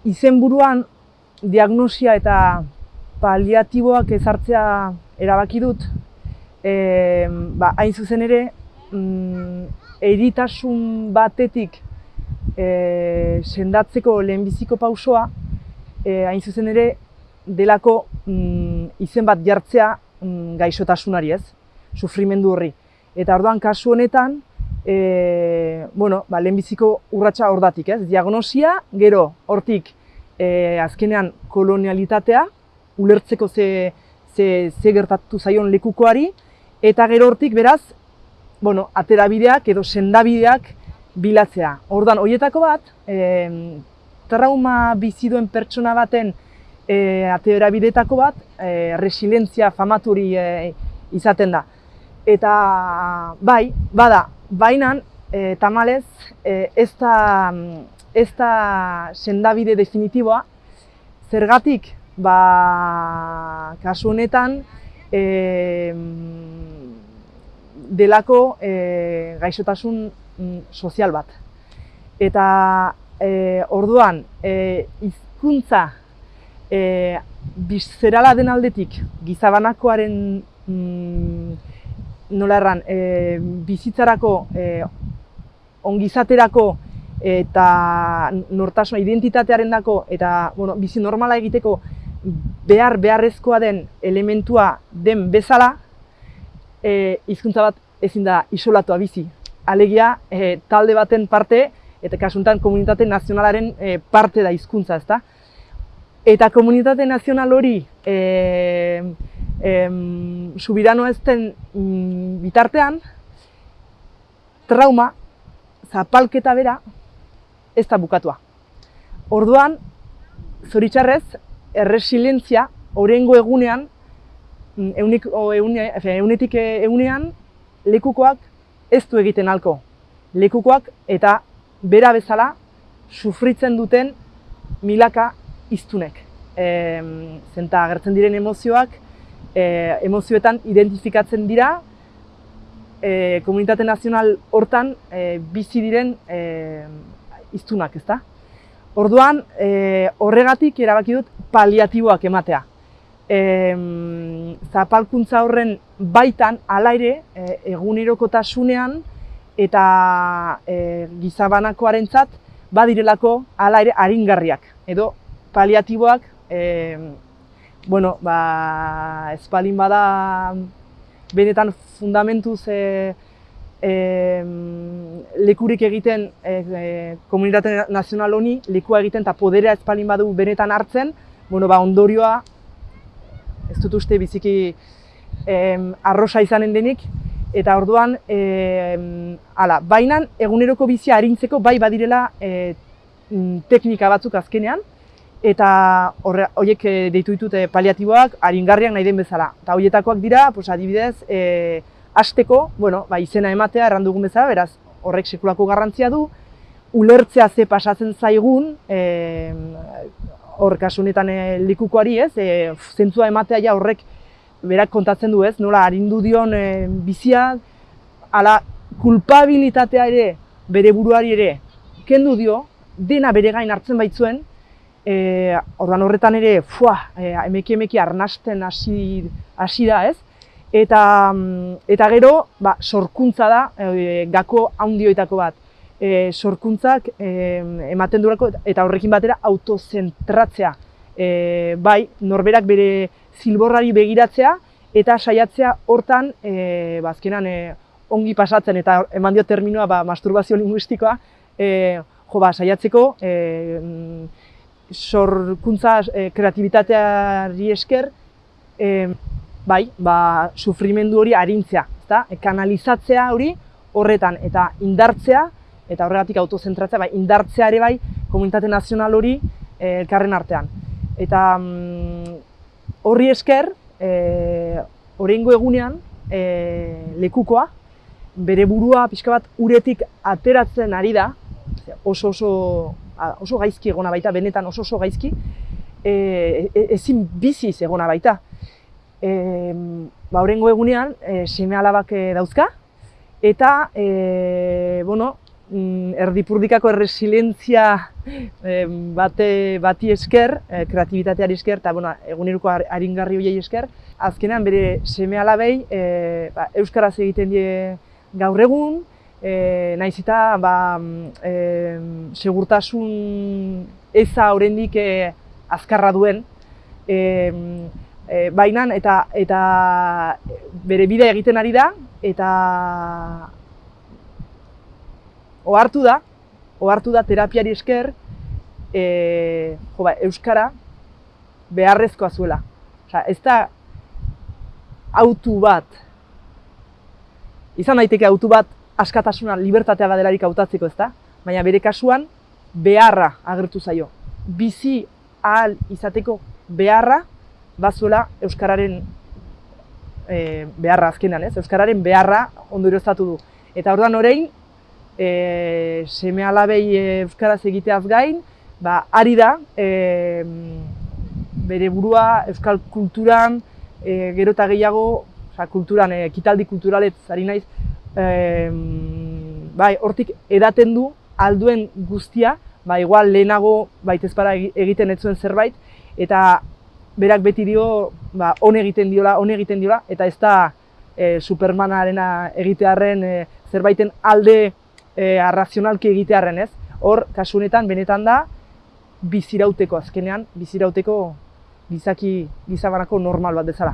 izenburuan diagnosia eta paliatiboak ezartzea erabaki dut, hain zuzen ere, eritasun batetik sendatzeko lehenbiziko pausoa, hain zuzen ere, delako izen bat jartzea gaixotasunari, ez? Sufrimendu horri. Eta orduan kasu honetan, lehenbiziko urratsa hordatik, ez? Diagnosia, gero hortik azkenean kolonialitatea, ulertzeko ze gertatu zaion lekukoari, eta gero hortik beraz, aterabideak edo sendabideak bilatzea. Orduan, horietako bat, trauma bizi duen pertsona baten aterabideetako bat, resilientzia famaturi izaten da. Eta baina tamalez ez da sendabide definitiboa, zergatik kasu honetan delako gaixotasun sozial bat. Eta orduan hizkuntza biszerala den aldetik gizabanakoaren bizitzarako, ongizaterako eta nortasuna identitatearendako eta bizi normala egiteko beharrezkoa den elementua den bezala, hizkuntza bat ezin da isolatua bizi. Alegia, talde baten parte, eta kasuntan komunitate nazionalaren parte da hizkuntza, ezta? Eta komunitate nazional hori subirano ez den bitartean, trauma, zapalketa bera, ez da bukatua. Orduan, zoritxarrez, erresilientzia, oraingo egunean, egunetik egunean, lekukoak ez du egiten halko. Lekukoak eta bera bezala sufritzen duten milaka hiztunek. Zenta agertzen diren emozioak, emozioetan identifikatzen dira, komunitate nazional hortan bizi diren hiztunak, ezta? Orduan, horregatik erabaki dut paliatiboak ematea. Zapalkuntza horren baitan, hala ere, egunerokotasunean eta gizabanakoarentzat badirelako hala ere aringarriak. Edo paliatiboak, ez balin bada benetan fundamentuz lekurik egiten komunitate nazional honi, lekua egiten eta poderea ez balin badu benetan hartzen, ondorioa ez dut uste biziki arrosa izanen denik, eta orduan, bainan eguneroko bizia arintzeko bai badirela teknika batzuk azkenean, eta horiek deitu ditut paliatiboak aringarriak nahi den bezala. Eta horietakoak dira, adibidez, hasteko, izena ematea erran dugun bezala, beraz, horrek sekulako garrantzia du, ulertzea ze pasatzen zaigun, hor kasunetan likukoari, zentzua ematea ja horrek berak kontatzen du, nola arindu dion bizia, ala kulpabilitatea ere, bere buruari ere, kendu dio, dena bere gain hartzen baitzuen, ordan horretan ere, emeki arnasten hasi da, eta gero, sorkuntza da, gako handioetako bat. Sorkuntzak ematen durako eta horrekin batera autozentratzea. Norberak bere zilborrari begiratzea eta saiatzea hortan azkenan ongi pasatzen eta eman dio terminoa masturbazio linguistikoa saiatzeko sorkuntza kreatibitateari esker sufrimendu hori arintzea, kanalizatzea hori horretan eta indartzea eta horregatik autozentratzea, indartzea ere komunitate nazional hori elkarren artean. Eta horri esker, oraingo egunean, lekukoa, bere burua pixka bat uretik ateratzen ari da, oso gaizki egona baita, benetan oso gaizki, ezin biziz egona baita. Oraingo egunean, seme alabak dauzka, eta erdipurdikako erresilientzia bati esker, kreatibitateari esker, eta eguneruko aringarri horiei esker, azkenean bere seme-alabei euskaraz egiten die gaur egun, nahiz eta segurtasun eza oraindik azkarra duen, baina eta bere bidea egiten ari da, eta ohartu da terapiari esker euskara beharrezkoa zuela. Ez da autu bat, izan daiteke autu bat askatasuna, libertatea badelarik hautatzeko, ezta? Baina bere kasuan beharra agertu zaio. Bizi ahal izateko beharra bazuela euskararen beharra azkenan, ez? Euskararen beharra ondorioztatu du. Eta orduan orain, seme-alabei euskaraz egiteaz gain, ari da bere burua euskal kulturan, gero eta gehiago, kulturan, ekitaldi kulturaletz ari naiz, hortik edaten du alduen guztia, igual lehenago baitezpara egiten ez zuen zerbait, eta berak beti dio, on egiten diola, eta ez da Supermanarena egitearren zerbaiten alde arrazionalki egitearren, ez? Hor, kasu honetan, benetan da, bizirauteko azkenean, bizirauteko gizabanako normal bat bezala.